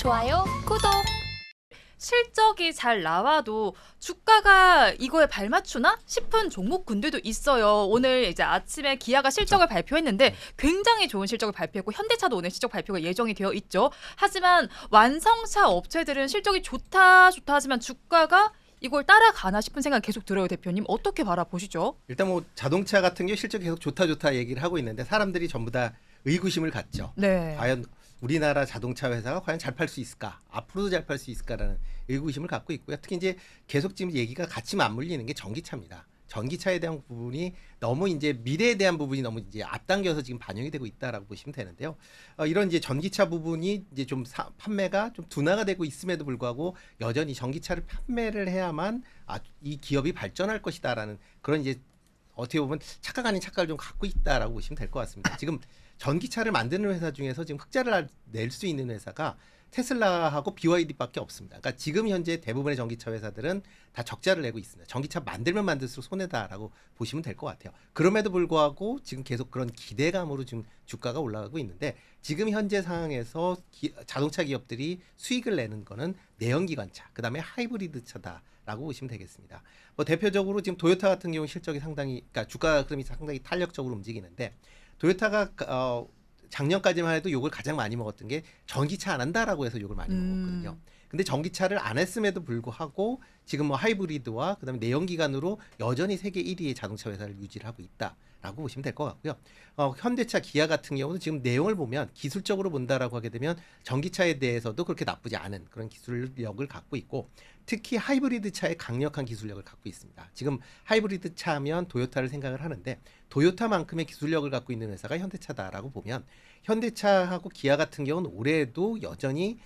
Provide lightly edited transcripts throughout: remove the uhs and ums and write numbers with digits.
좋아요, 구독. 실적이 잘 나와도 주가가 이거에 발맞추나 싶은 종목군들도 있어요. 오늘 이제 아침에 기아가 실적을 발표했는데 굉장히 좋은 실적을 발표했고 현대차도 오늘 실적 발표가 예정이 되어 있죠. 하지만 완성차 업체들은 실적이 좋다 하지만 주가가 이걸 따라가나 싶은 생각이 계속 들어요. 대표님 어떻게 바라보시죠? 일단 뭐 자동차 같은 게 실적이 계속 좋다 얘기를 하고 있는데 사람들이 전부 다 의구심을 갖죠. 네. 과연 우리나라 자동차 회사가 과연 잘 팔 수 있을까? 앞으로도 잘 팔 수 있을까라는 의구심을 갖고 있고요. 특히 이제 계속 지금 얘기가 같이 맞물리는 게 전기차입니다. 전기차에 대한 부분이 너무 이제 미래에 대한 부분이 너무 이제 앞당겨서 지금 반영이 되고 있다라고 보시면 되는데요. 이런 이제 전기차 부분이 이제 좀 판매가 좀 둔화가 되고 있음에도 불구하고 여전히 전기차를 판매를 해야만 이 기업이 발전할 것이다라는 그런 이제 어떻게 보면 착각 아닌 착각을 좀 갖고 있다라고 보시면 될 것 같습니다. 지금 전기차를 만드는 회사 중에서 지금 흑자를 낼 수 있는 회사가 테슬라하고 BYD밖에 없습니다. 그러니까 지금 현재 대부분의 전기차 회사들은 다 적자를 내고 있습니다. 전기차 만들면 만들수록 손해다라고 보시면 될 것 같아요. 그럼에도 불구하고 지금 계속 그런 기대감으로 지금 주가가 올라가고 있는데 지금 현재 상황에서 자동차 기업들이 수익을 내는 거는 내연기관차, 그다음에 하이브리드 차다라고 보시면 되겠습니다. 뭐 대표적으로 지금 도요타 같은 경우 실적이 상당히, 그러니까 주가 흐름이 상당히 탄력적으로 움직이는데 도요타가 작년까지만 해도 욕을 가장 많이 먹었던 게 전기차 안 한다라고 해서 욕을 많이 먹었거든요. 근데 전기차를 안 했음에도 불구하고 지금 뭐 하이브리드와 그다음에 내연기관으로 여전히 세계 1위의 자동차 회사를 유지를 하고 있다라고 보시면 될 것 같고요. 현대차, 기아 같은 경우는 지금 내용을 보면 기술적으로 본다라고 하게 되면 전기차에 대해서도 그렇게 나쁘지 않은 그런 기술력을 갖고 있고 특히 하이브리드 차에 강력한 기술력을 갖고 있습니다. 지금 하이브리드 차면 도요타를 생각을 하는데 도요타만큼의 기술력을 갖고 있는 회사가 현대차다라고 보면 현대차하고 기아 같은 경우는 올해도 여전히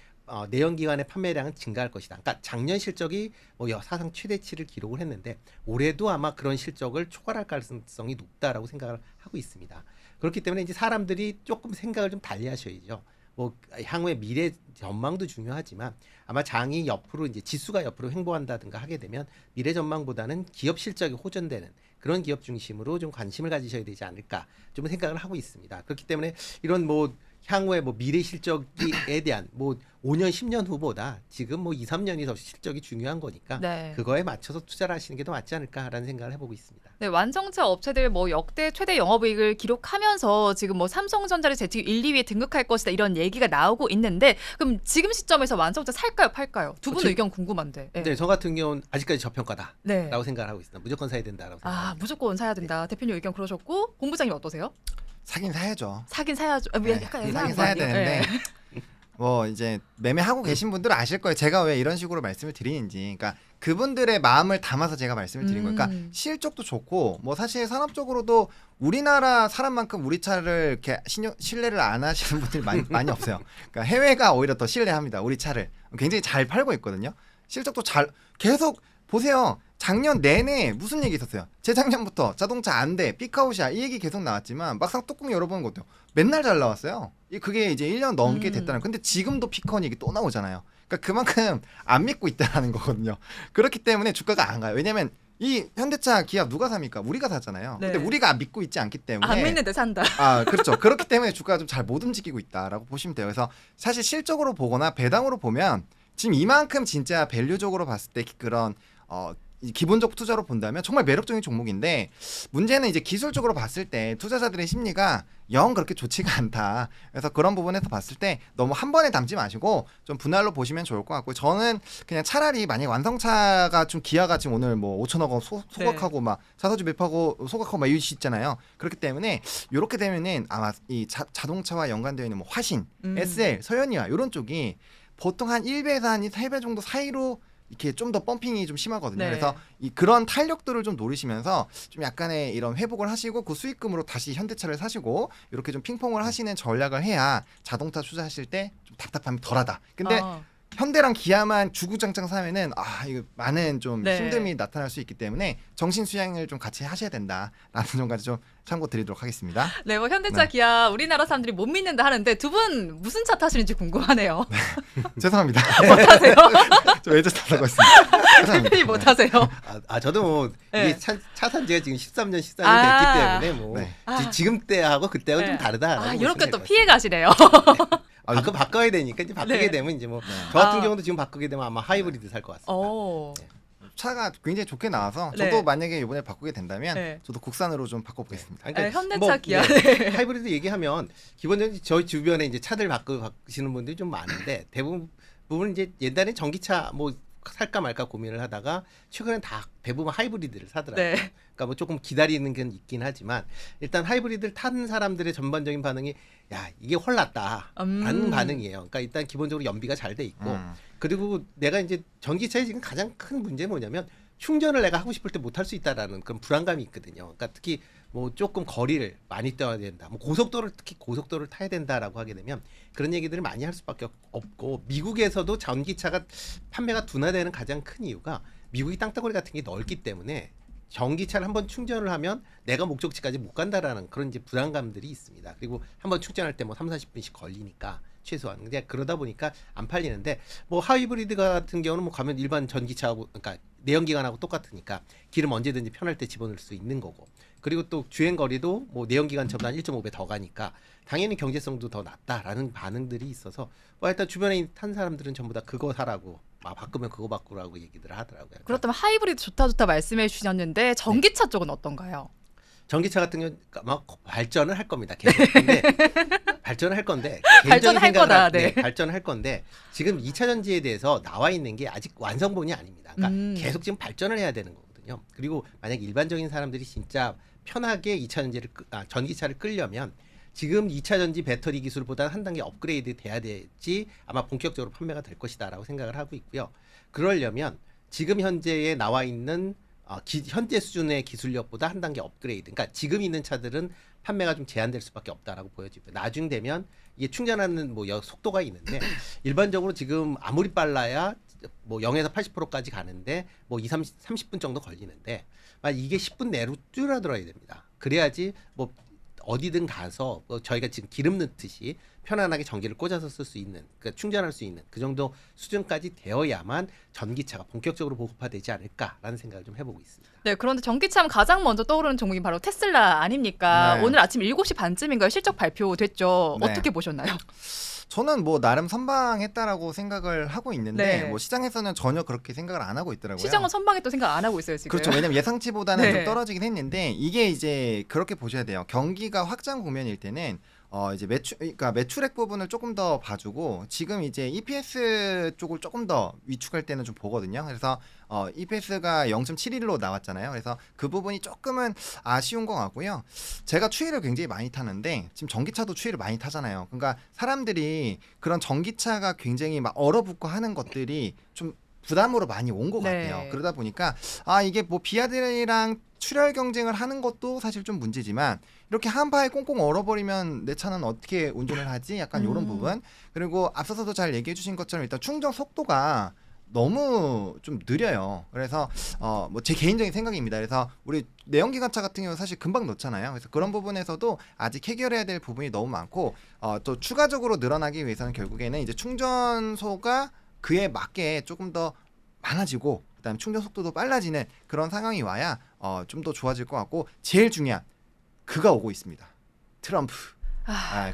내연기관의 판매량은 증가할 것이다. 그러니까 작년 실적이 뭐 사상 최대치를 기록을 했는데 올해도 아마 그런 실적을 초과할 가능성이 높다라고 생각을 하고 있습니다. 그렇기 때문에 이제 사람들이 조금 생각을 좀 달리 하셔야죠. 뭐 향후의 미래 전망도 중요하지만 아마 장이 옆으로 이제 지수가 옆으로 횡보한다든가 하게 되면 미래 전망보다는 기업 실적이 호전되는 그런 기업 중심으로 좀 관심을 가지셔야 되지 않을까 좀 생각을 하고 있습니다. 그렇기 때문에 이런 뭐 향후에 뭐 미래 실적에 대한 뭐 5년, 10년 후보다 지금 뭐 2, 3년이 더 실적이 중요한 거니까 네. 그거에 맞춰서 투자를 하시는 게 더 맞지 않을까라는 생각을 해보고 있습니다. 네, 완성차 업체들 뭐 역대 최대 영업이익을 기록하면서 지금 뭐 삼성전자를 제치 1, 2위에 등극할 것이다 이런 얘기가 나오고 있는데 그럼 지금 시점에서 완성차 살까요, 팔까요? 두 분 의견 궁금한데. 네. 네, 저 같은 경우는 아직까지 저평가다라고 네. 생각을 하고 있습니다. 무조건 사야 된다라고 생각합니다. 무조건 사야 된다. 대표님 의견 그러셨고 본부장님 어떠세요? 사긴 사야죠. 사긴 사야죠. 네, 약간 사긴 애매한 거 사야 아니에요? 되는데 네. 뭐 이제 매매하고 계신 분들은 아실 거예요. 제가 왜 이런 식으로 말씀을 드리는지. 그러니까 그분들의 마음을 담아서 제가 말씀을 드린 거예요. 그러니까 실적도 좋고 뭐 사실 산업적으로도 우리나라 사람만큼 우리 차를 이렇게 신뢰를 안 하시는 분들이 많이 없어요. 그러니까 해외가 오히려 더 신뢰합니다. 우리 차를 굉장히 잘 팔고 있거든요. 실적도 잘 계속 보세요. 작년 내내 무슨 얘기 있었어요? 재작년부터 자동차 안 돼, 삐카우시야 이 얘기 계속 나왔지만 막상 뚜껑 열어보는 것도 맨날 잘 나왔어요. 그게 이제 1년 넘게 됐다는. 근데 지금도 피카운 얘기 또 나오잖아요. 그러니까 그만큼 안 믿고 있다는 거거든요. 그렇기 때문에 주가가 안 가요. 왜냐면 이 현대차, 기아 누가 삽니까? 우리가 사잖아요. 네. 근데 우리가 믿고 있지 않기 때문에 안 믿는데 산다. 그렇죠. 그렇기 때문에 주가가 좀 잘 못 움직이고 있다라고 보시면 돼요. 그래서 사실 실적으로 보거나 배당으로 보면 지금 이만큼 진짜 밸류적으로 봤을 때 그런 기본적 투자로 본다면 정말 매력적인 종목인데 문제는 이제 기술적으로 봤을 때 투자자들의 심리가 영 그렇게 좋지가 않다. 그래서 그런 부분에서 봤을 때 너무 한 번에 담지 마시고 좀 분할로 보시면 좋을 것 같고 저는 그냥 차라리 만약에 완성차가 좀 기아가 지금 오늘 뭐 5천억 원 소각하고 막 사서주 매입하고 소각하고 막 이럴 수 있잖아요. 그렇기 때문에 이렇게 되면은 아마 이 자동차와 연관되어 있는 뭐 화신, SL, 서현이와 이런 쪽이 보통 한 1배에서 한 3배 정도 사이로 이렇게 좀 더 펌핑이 좀 심하거든요. 네. 그래서 그런 탄력들을 좀 노리시면서 좀 약간의 이런 회복을 하시고 그 수익금으로 다시 현대차를 사시고 이렇게 좀 핑퐁을 하시는 전략을 해야 자동차 투자하실 때 좀 답답함이 덜하다. 근데 현대랑 기아만 주구장창 사면은 이거 많은 좀 네. 힘듦이 나타날 수 있기 때문에 정신 수양을 좀 같이 하셔야 된다라는 점까지 좀 참고 드리도록 하겠습니다. 네, 뭐 현대차, 네. 기아 우리나라 사람들이 못 믿는다 하는데 두 분 무슨 차 타시는지 궁금하네요. 죄송합니다. 못 타세요? 저 외제 타고 있습니다. 대표님 못 타세요? 저도 뭐 네. 이게 차 산 지가 지금 13년, 14년 아. 됐기 때문에 뭐 네. 지금 때하고 그때하고 네. 좀 다르다. 이렇게 또 피해 가시네요. 바꿔야 되니까 이제 바꾸게 네. 되면 이제 뭐 네. 저 같은 아. 경우도 지금 바꾸게 되면 아마 하이브리드 살 것 같습니다. 네. 차가 굉장히 좋게 나와서 네. 저도 만약에 이번에 바꾸게 된다면 네. 저도 국산으로 좀 바꿔보겠습니다. 그러니까 현대차, 기아. 네, 하이브리드 얘기하면 기본적으로 저희 주변에 이제 차들 바꾸시는 분들이 좀 많은데 대부분 이제 옛날에 전기차 뭐 살까 말까 고민을 하다가 최근엔 다 대부분 하이브리드를 사더라고요. 네. 그러니까 뭐 조금 기다리는 게 있긴 하지만 일단 하이브리드를 탄 사람들의 전반적인 반응이 야 이게 헐났다라는 반응이에요. 그러니까 일단 기본적으로 연비가 잘 돼 있고 그리고 내가 이제 전기차의 지금 가장 큰 문제는 뭐냐면 충전을 내가 하고 싶을 때 못 할 수 있다라는 그런 불안감이 있거든요. 그러니까 특히 뭐 조금 거리를 많이 떠야 된다. 뭐 고속도로를 특히 고속도로를 타야 된다라고 하게 되면 그런 얘기들을 많이 할 수밖에 없고 미국에서도 전기차가 판매가 둔화되는 가장 큰 이유가 미국이 땅덩어리 같은 게 넓기 때문에 전기차를 한번 충전을 하면 내가 목적지까지 못 간다라는 그런 이제 불안감들이 있습니다. 그리고 한번 충전할 때 뭐 3, 40분씩 걸리니까 최소한. 근데 그러다 보니까 안 팔리는데 뭐 하이브리드 같은 경우는 뭐 가면 일반 전기차하고 그러니까 내연기관하고 똑같으니까 기름 언제든지 편할 때 집어넣을 수 있는 거고. 그리고 또 주행 거리도 뭐 내연기관처럼 한 1.5배 더 가니까 당연히 경제성도 더 낮다라는 반응들이 있어서 뭐 일단 주변에 탄 사람들은 전부 다 그거 사라고 바꾸면 그거 바꾸라고 얘기들을 하더라고요. 그렇다면 하이브리드 좋다 말씀해 주셨는데 전기차 쪽은 어떤가요? 전기차 같은 경우는 막 발전을 할 겁니다. 계속. 근데 발전을 할 건데 개인적인 발전할 생각을 거다, 네. 발전을 할 건데 지금 2차 전지에 대해서 나와 있는 게 아직 완성본이 아닙니다. 그러니까 계속 지금 발전을 해야 되는 거거든요. 그리고 만약 일반적인 사람들이 진짜 편하게 2차 전지를 전기차를 끌려면 지금 2차 전지 배터리 기술보다 한 단계 업그레이드 돼야 되지 아마 본격적으로 판매가 될 것이다라고 생각을 하고 있고요. 그러려면 지금 현재에 나와 있는 현재 수준의 기술력보다 한 단계 업그레이드. 그러니까 지금 있는 차들은 판매가 좀 제한될 수밖에 없다라고 보여집니다. 나중 되면 이게 충전하는 뭐 속도가 있는데 일반적으로 지금 아무리 빨라야 뭐 0에서 80%까지 가는데 뭐 30분 정도 걸리는데 이게 10분 내로 줄어들어야 됩니다. 그래야지 뭐 어디든 가서 뭐 저희가 지금 기름 넣듯이 편안하게 전기를 꽂아서 쓸 수 있는, 그러니까 충전할 수 있는 그 정도 수준까지 되어야만 전기차가 본격적으로 보급화되지 않을까라는 생각을 좀 해보고 있습니다. 네, 그런데 전기차면 가장 먼저 떠오르는 종목이 바로 테슬라 아닙니까? 네. 오늘 아침 7시 반쯤인가요? 실적 발표됐죠. 네. 어떻게 보셨나요? 저는 뭐 나름 선방했다라고 생각을 하고 있는데 네. 뭐 시장에서는 전혀 그렇게 생각을 안 하고 있더라고요. 시장은 선방했도 생각 안 하고 있어요, 지금. 그렇죠. 왜냐면 예상치보다는 네. 좀 떨어지긴 했는데 이게 이제 그렇게 보셔야 돼요. 경기가 확장 국면일 때는 이제 그러니까 매출액 부분을 조금 더 봐주고 지금 이제 EPS 쪽을 조금 더 위축할 때는 좀 보거든요. 그래서 EPS가 0.71로 나왔잖아요. 그래서 그 부분이 조금은 아쉬운 것 같고요. 제가 추위를 굉장히 많이 타는데 지금 전기차도 추위를 많이 타잖아요. 그러니까 사람들이 그런 전기차가 굉장히 막 얼어붙고 하는 것들이 좀 부담으로 많이 온 것 네. 같아요. 그러다 보니까 이게 뭐 비아들이랑 출혈 경쟁을 하는 것도 사실 좀 문제지만 이렇게 한파에 꽁꽁 얼어버리면 내 차는 어떻게 운전을 하지? 약간 이런 부분. 그리고 앞서서도 잘 얘기해 주신 것처럼 일단 충전 속도가 너무 좀 느려요. 그래서 뭐 제 개인적인 생각입니다. 그래서 우리 내연기관차 같은 경우 사실 금방 넣잖아요. 그래서 그런 부분에서도 아직 해결해야 될 부분이 너무 많고 또 추가적으로 늘어나기 위해서는 결국에는 이제 충전소가 그에 맞게 조금 더 많아지고 그다음에 충전 속도도 빨라지는 그런 상황이 와야 좀 더 좋아질 것 같고 제일 중요한 그가 오고 있습니다. 트럼프.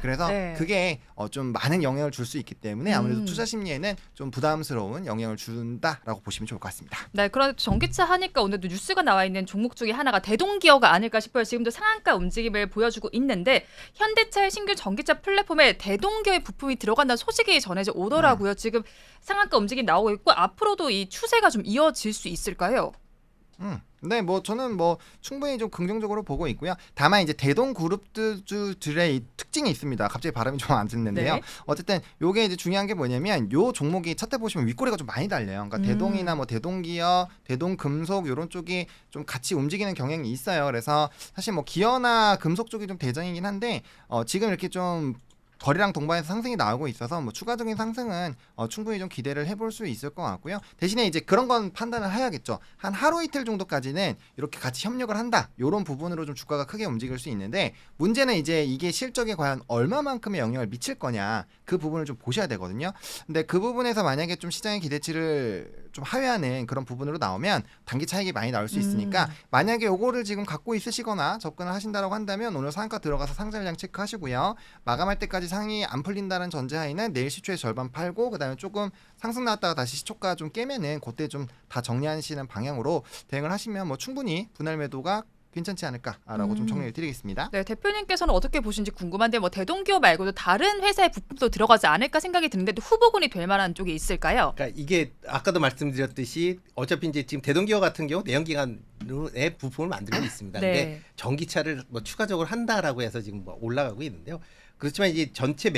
그래서 네. 그게 좀 많은 영향을 줄 수 있기 때문에 아무래도 음. 투자 심리에는 좀 부담스러운 영향을 준다라고 보시면 좋을 것 같습니다. 네, 그런데 전기차 하니까 오늘도 뉴스가 나와 있는 종목 중에 하나가 대동기어가 아닐까 싶어요. 지금도 상한가 움직임을 보여주고 있는데 현대차의 신규 전기차 플랫폼에 대동기어의 부품이 들어간다는 소식이 전해져 오더라고요. 지금 상한가 움직임 나오고 있고 앞으로도 이 추세가 좀 이어질 수 있을까요? 네, 뭐 저는 뭐 충분히 좀 긍정적으로 보고 있고요. 다만 이제 대동 그룹들의 이 특징이 있습니다. 갑자기 발음이 좀 안 듣는데요. 네. 어쨌든 요게 이제 중요한 게 뭐냐면 요 종목이 차트 보시면 윗꼬리가 좀 많이 달려요. 그러니까 대동이나 뭐 대동기어, 대동금속 요런 쪽이 좀 같이 움직이는 경향이 있어요. 그래서 사실 뭐 기어나 금속 쪽이 좀 대장이긴 한데 지금 이렇게 좀 거리랑 동반해서 상승이 나오고 있어서 뭐 추가적인 상승은 충분히 좀 기대를 해볼 수 있을 것 같고요. 대신에 이제 그런 건 판단을 해야겠죠. 한 하루 이틀 정도까지는 이렇게 같이 협력을 한다. 이런 부분으로 좀 주가가 크게 움직일 수 있는데 문제는 이제 이게 실적에 과연 얼마만큼의 영향을 미칠 거냐 그 부분을 좀 보셔야 되거든요. 근데 그 부분에서 만약에 좀 시장의 기대치를 좀 하회하는 그런 부분으로 나오면 단기 차익이 많이 나올 수 있으니까 만약에 요거를 지금 갖고 있으시거나 접근을 하신다라고 한다면 오늘 상한가 들어가서 상장 물량 체크하시고요. 마감할 때까지 상이 안 풀린다는 전제하에는 내일 시초에 절반 팔고 그다음에 조금 상승 나왔다가 다시 시초가 좀 깨면은 그때 좀 다 정리하시는 방향으로 대응을 하시면 뭐 충분히 분할 매도가 괜찮지 않을까라고 좀 정리를 드리겠습니다. 네, 대표님께서는 어떻게 보시는지 궁금한데 뭐 대동기업 말고도 다른 회사의 부품도 들어가지 않을까 생각이 드는데 후보군이 될 만한 쪽이 있을까요? 그러니까 이게 아까도 말씀드렸듯이 어차피 이제 지금 대동기업 같은 경우 내연기관의 부품을 만들고 있습니다. 네. 근데 전기차를 뭐 추가적으로 한다라고 해서 지금 뭐 올라가고 있는데요. 그렇지만 이제 전체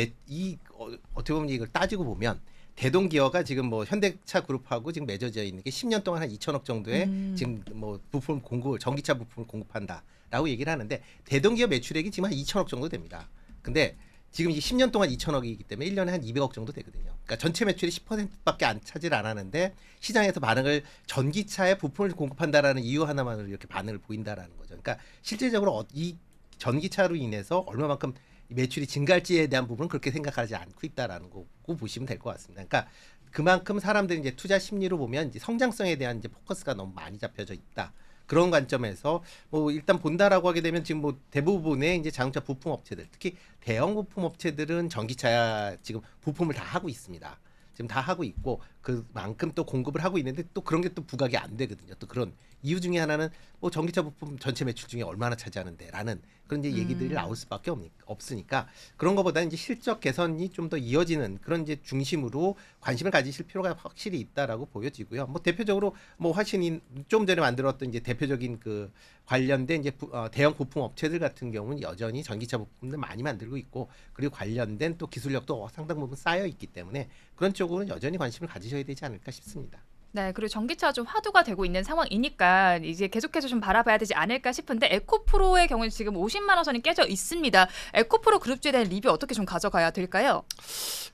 어떻게 보면 이걸 따지고 보면 대동기어가 지금 뭐 현대차 그룹하고 지금 맺어져 있는 게 10년 동안 한 2천억 정도의 지금 뭐 부품 공급, 전기차 부품을 공급한다라고 얘기를 하는데 대동기업 매출액이 지금 한 2천억 정도 됩니다. 근데 지금 이제 10년 동안 2천억이기 때문에 1년에 한 200억 정도 되거든요. 그러니까 전체 매출이 10%밖에 안 차지를 안 하는데 시장에서 반응을 전기차에 부품을 공급한다라는 이유 하나만으로 이렇게 반응을 보인다라는 거죠. 그러니까 실질적으로 이 전기차로 인해서 얼마만큼 매출이 증가할지에 대한 부분은 그렇게 생각하지 않고 있다라는 거고 보시면 될 것 같습니다. 그러니까 그만큼 사람들이 이제 투자 심리로 보면 이제 성장성에 대한 이제 포커스가 너무 많이 잡혀져 있다. 그런 관점에서 뭐 일단 본다라고 하게 되면 지금 뭐 대부분의 이제 자동차 부품 업체들, 특히 대형 부품 업체들은 전기차 지금 부품을 다 하고 있습니다. 지금 다 하고 있고 그만큼 또 공급을 하고 있는데 또 그런 게 또 부각이 안 되거든요. 또 그런 이유 중에 하나는 뭐 전기차 부품 전체 매출 중에 얼마나 차지하는데라는 그런 이제 얘기들이 나올 수밖에 없으니까 그런 것보다 이제 실적 개선이 좀 더 이어지는 그런 이제 중심으로 관심을 가지실 필요가 확실히 있다라고 보여지고요. 뭐 대표적으로 뭐 화신이 좀 전에 만들었던 이제 대표적인 그 관련된 이제 대형 부품 업체들 같은 경우는 여전히 전기차 부품들 많이 만들고 있고 그리고 관련된 또 기술력도 상당 부분 쌓여 있기 때문에 그런 쪽으로는 여전히 관심을 가지셔야 되지 않을까 싶습니다. 네, 그리고 전기차가 좀 화두가 되고 있는 상황이니까 이제 계속해서 좀 바라봐야 되지 않을까 싶은데 에코프로의 경우는 지금 50만 원 선이 깨져 있습니다. 에코프로 그룹주에 대한 리뷰 어떻게 좀 가져가야 될까요?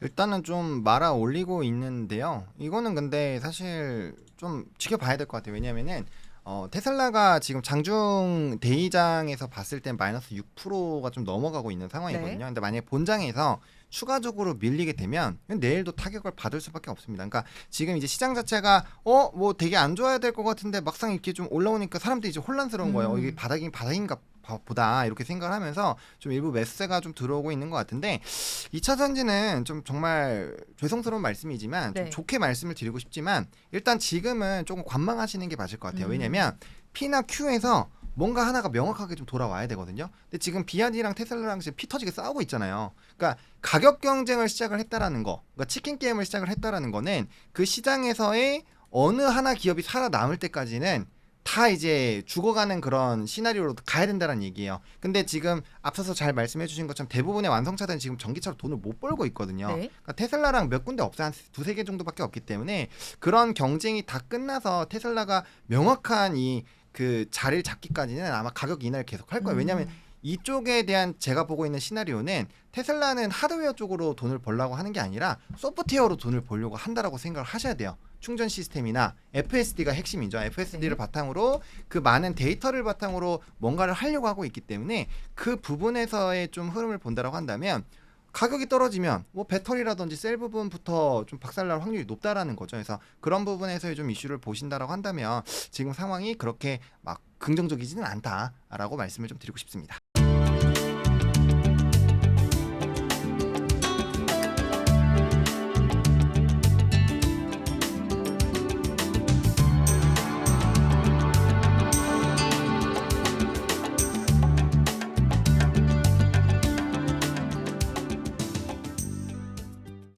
일단은 좀 말아 올리고 있는데요. 이거는 근데 사실 좀 지켜봐야 될 것 같아요. 왜냐면은 테슬라가 지금 장중 대의장에서 봤을 땐 마이너스 6%가 좀 넘어가고 있는 상황이거든요. 네. 근데 만약에 본장에서 추가적으로 밀리게 되면 내일도 타격을 받을 수밖에 없습니다. 그러니까 지금 이제 시장 자체가 뭐 되게 안 좋아야 될 것 같은데 막상 이렇게 좀 올라오니까 사람들이 이제 혼란스러운 거예요. 이게 바닥인가 보다 이렇게 생각을 하면서 좀 일부 매수세가 좀 들어오고 있는 것 같은데 2차 전지는 좀 정말 죄송스러운 말씀이지만 좀 네. 좋게 말씀을 드리고 싶지만 일단 지금은 조금 관망하시는 게 맞을 것 같아요. 왜냐면 P나 Q에서 뭔가 하나가 명확하게 좀 돌아와야 되거든요. 근데 지금 비아디랑 테슬라랑 지금 피 터지게 싸우고 있잖아요. 그러니까 가격 경쟁을 시작을 했다라는 거, 그러니까 치킨 게임을 시작을 했다라는 거는 그 시장에서의 어느 하나 기업이 살아남을 때까지는 다 이제 죽어가는 그런 시나리오로 가야 된다는 얘기예요. 근데 지금 앞서서 잘 말씀해 주신 것처럼 대부분의 완성차들은 지금 전기차로 돈을 못 벌고 있거든요. 네. 그러니까 테슬라랑 몇 군데 없어요. 한 두세 개 정도밖에 없기 때문에 그런 경쟁이 다 끝나서 테슬라가 명확한 그 자리를 잡기까지는 아마 가격 인하를 계속 할 거예요. 왜냐하면 이쪽에 대한 제가 보고 있는 시나리오는 테슬라는 하드웨어 쪽으로 돈을 벌려고 하는 게 아니라 소프트웨어로 돈을 벌려고 한다라고 생각을 하셔야 돼요. 충전 시스템이나 FSD가 핵심이죠. FSD를 바탕으로 그 많은 데이터를 바탕으로 뭔가를 하려고 하고 있기 때문에 그 부분에서의 좀 흐름을 본다라고 한다면 가격이 떨어지면 뭐 배터리라든지 셀 부분부터 좀 박살날 확률이 높다라는 거죠. 그래서 그런 부분에서의 좀 이슈를 보신다라고 한다면 지금 상황이 그렇게 막 긍정적이지는 않다라고 말씀을 좀 드리고 싶습니다.